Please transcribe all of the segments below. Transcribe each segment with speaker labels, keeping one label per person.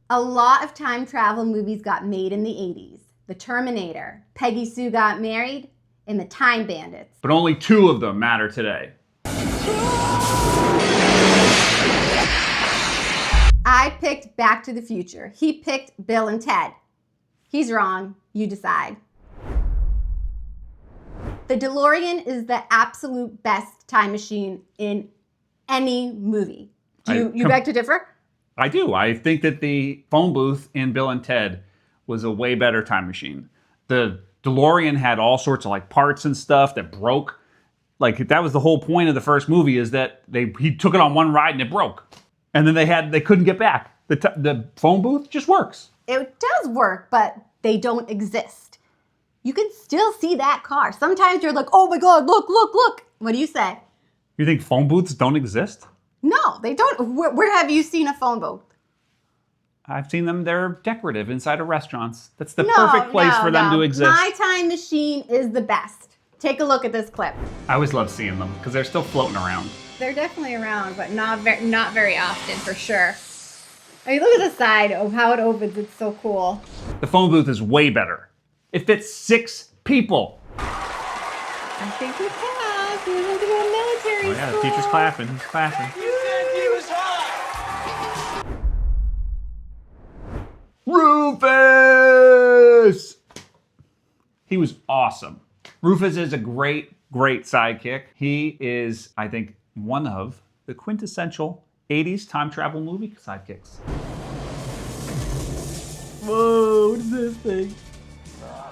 Speaker 1: A lot of time travel movies got made in the 80s. The Terminator, Peggy Sue Got Married, and The Time Bandits.
Speaker 2: But only 2 of them matter today.
Speaker 1: I picked Back to the Future. He picked Bill and Ted. He's wrong. You decide. The DeLorean is the absolute best time machine in any movie. Do you beg to differ?
Speaker 2: I do. I think that the phone booth in Bill and Ted was a way better time machine. The DeLorean had all sorts of like parts and stuff that broke. Like that was the whole point of the first movie, is that he took it on one ride and it broke. And then they couldn't get back. The phone booth just works.
Speaker 1: It does work, but they don't exist. You can still see that car. Sometimes you're like, oh my God, look, look, look. What do you say?
Speaker 2: You think phone booths don't exist?
Speaker 1: No, they don't. Where have you seen a phone booth?
Speaker 2: I've seen them. They're decorative inside of restaurants. That's the perfect place for them to exist.
Speaker 1: My time machine is the best. Take a look at this clip.
Speaker 2: I always love seeing them because they're still floating around.
Speaker 1: They're definitely around, but not very often, for sure. I mean, look at the side of how it opens. It's so cool.
Speaker 2: The phone booth is way better. It fits 6 people.
Speaker 1: I think we passed. We're going to go to military
Speaker 2: yeah,
Speaker 1: school.
Speaker 2: the teacher's clapping. He's clapping.
Speaker 3: You said he was hot!
Speaker 2: Rufus! He was awesome. Rufus is a great sidekick. He is, I think, one of the quintessential 80s time travel movie sidekicks. Whoa, what is this thing?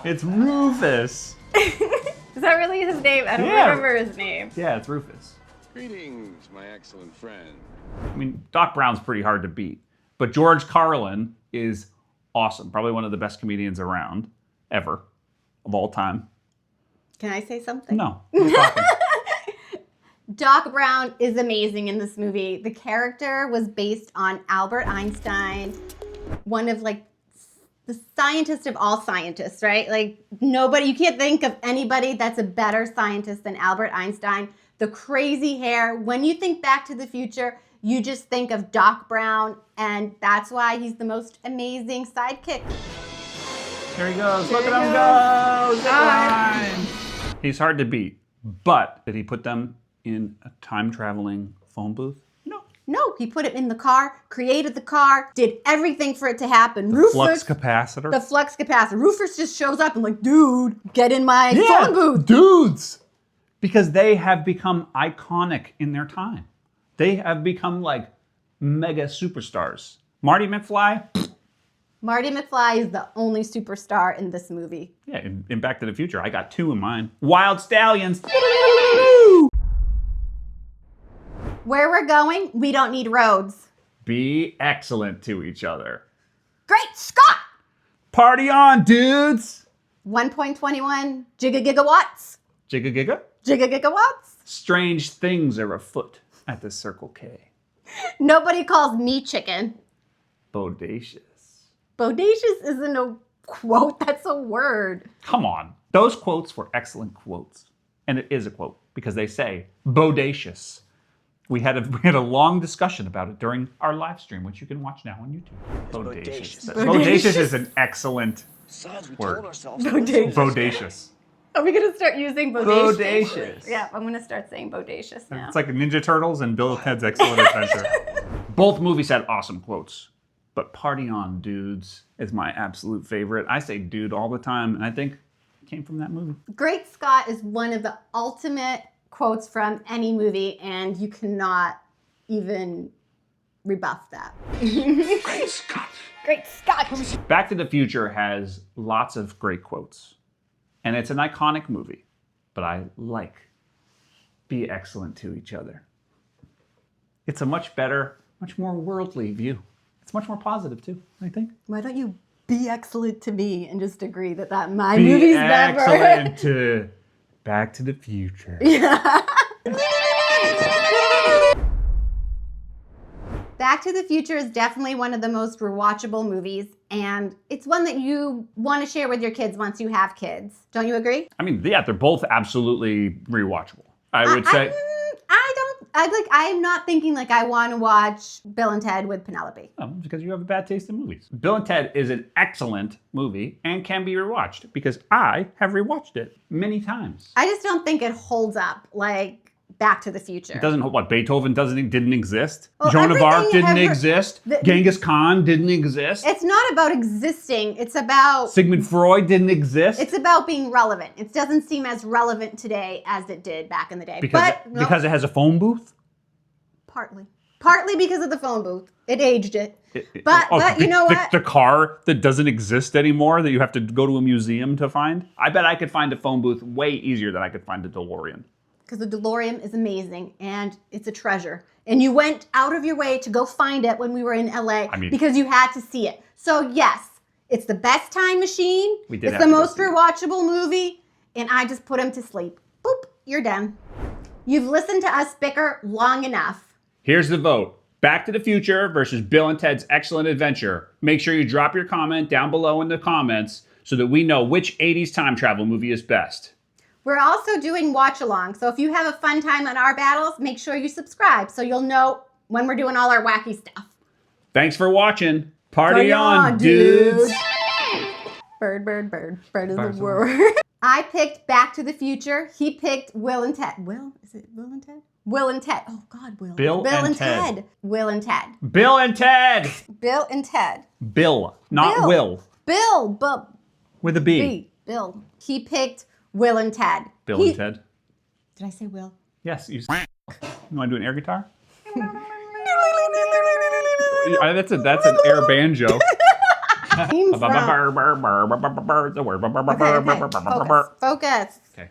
Speaker 2: It's Rufus.
Speaker 1: Is that really his name? I don't remember his name.
Speaker 2: Yeah, it's Rufus.
Speaker 4: Greetings, my excellent friend.
Speaker 2: I mean, Doc Brown's pretty hard to beat, but George Carlin is awesome. Probably one of the best comedians around, ever, of all time.
Speaker 1: Can I say something?
Speaker 2: No.
Speaker 1: Doc Brown is amazing in this movie. The character was based on Albert Einstein, one of like the scientist of all scientists, right? Like nobody, you can't think of anybody that's a better scientist than Albert Einstein. The crazy hair. When you think Back to the Future, you just think of Doc Brown, and that's why he's the most amazing sidekick.
Speaker 2: There he goes. Look at him go. Zip line. He's hard to beat, but did he put them in a time-traveling phone booth?
Speaker 1: No, he put it in the car, created the car, did everything for it to happen.
Speaker 2: Flux capacitor?
Speaker 1: The flux capacitor. Rufus just shows up and like, dude, get in my phone booth.
Speaker 2: Dudes! Because they have become iconic in their time. They have become like mega superstars. Marty McFly?
Speaker 1: Marty McFly is the only superstar in this movie.
Speaker 2: Yeah, in Back to the Future. I got 2 in mine. Wyld Stallyns.
Speaker 1: Where we're going, we don't need roads.
Speaker 2: Be excellent to each other.
Speaker 1: Great Scott!
Speaker 2: Party on, dudes!
Speaker 1: 1.21 gigawatts.
Speaker 2: Gigawatts? Strange things are afoot at the Circle K.
Speaker 1: Nobody calls me chicken.
Speaker 2: Bodacious.
Speaker 1: Bodacious isn't a quote, that's a word.
Speaker 2: Come on. Those quotes were excellent quotes. And it is a quote because they say bodacious. We had a long discussion about it during our live stream, which you can watch now on YouTube. Bodacious. Bodacious is an excellent word. Bodacious.
Speaker 1: Are we going to start using bodacious?
Speaker 2: Bodacious.
Speaker 1: Yeah, I'm going to start saying bodacious now.
Speaker 2: It's like Ninja Turtles and Bill and Ted's Excellent Adventure. Both movies had awesome quotes, but Party On, Dudes is my absolute favorite. I say dude all the time, and I think it came from that movie.
Speaker 1: Great Scott is one of the ultimate quotes from any movie, and you cannot even rebuff that.
Speaker 4: Great Scott!
Speaker 1: Great Scott!
Speaker 2: Back to the Future has lots of great quotes, and it's an iconic movie, but I like be excellent to each other. It's a much better, much more worldly view. It's much more positive too, I think.
Speaker 1: Why don't you be excellent to me and just agree that my movie's better?
Speaker 2: Be excellent to Back to the Future.
Speaker 1: Yeah. Back to the Future is definitely one of the most rewatchable movies, and it's one that you want to share with your kids once you have kids. Don't you agree?
Speaker 2: I mean, yeah, they're both absolutely rewatchable. I would say.
Speaker 1: I'm not thinking like I want to watch Bill and Ted with Penelope.
Speaker 2: Oh, because you have a bad taste in movies. Bill and Ted is an excellent movie and can be rewatched because I have rewatched it many times.
Speaker 1: I just don't think it holds up like Back to the Future.
Speaker 2: It doesn't. What, Beethoven didn't exist?
Speaker 1: Well,
Speaker 2: Joan of Arc
Speaker 1: everything
Speaker 2: didn't exist? Genghis Khan didn't exist?
Speaker 1: It's not about existing. It's about
Speaker 2: Sigmund Freud didn't exist?
Speaker 1: It's about being relevant. It doesn't seem as relevant today as it did back in the day.
Speaker 2: Because it has a phone booth?
Speaker 1: Partly because of the phone booth. It aged it. But you know what?
Speaker 2: The car that doesn't exist anymore that you have to go to a museum to find? I bet I could find a phone booth way easier than I could find a DeLorean.
Speaker 1: Because the DeLorean is amazing and it's a treasure. And you went out of your way to go find it when we were in LA because you had to see it. So yes, it's the best time machine. It's the most rewatchable movie. And I just put him to sleep. Boop, you're done. You've listened to us bicker long enough.
Speaker 2: Here's the vote. Back to the Future versus Bill and Ted's Excellent Adventure. Make sure you drop your comment down below in the comments so that we know which 80s time travel movie is best.
Speaker 1: We're also doing watch along. So if you have a fun time on our battles, make sure you subscribe so you'll know when we're doing all our wacky stuff.
Speaker 2: Thanks for watching. Party on, dudes.
Speaker 1: Bird is the word. I picked Back to the Future. He picked Will and Ted. Is it Will and Ted? Will and Ted. Oh God, Will.
Speaker 2: Bill and Ted.
Speaker 1: Will and Ted.
Speaker 2: Bill and Ted.
Speaker 1: Bill and Ted.
Speaker 2: Bill, not Will.
Speaker 1: Bill, but
Speaker 2: with a B.
Speaker 1: Bill. He picked Will and Ted.
Speaker 2: Bill and Ted.
Speaker 1: Did I say Will?
Speaker 2: Yes. You want to do an air guitar? That's an air banjo.
Speaker 1: Focus.
Speaker 2: Okay.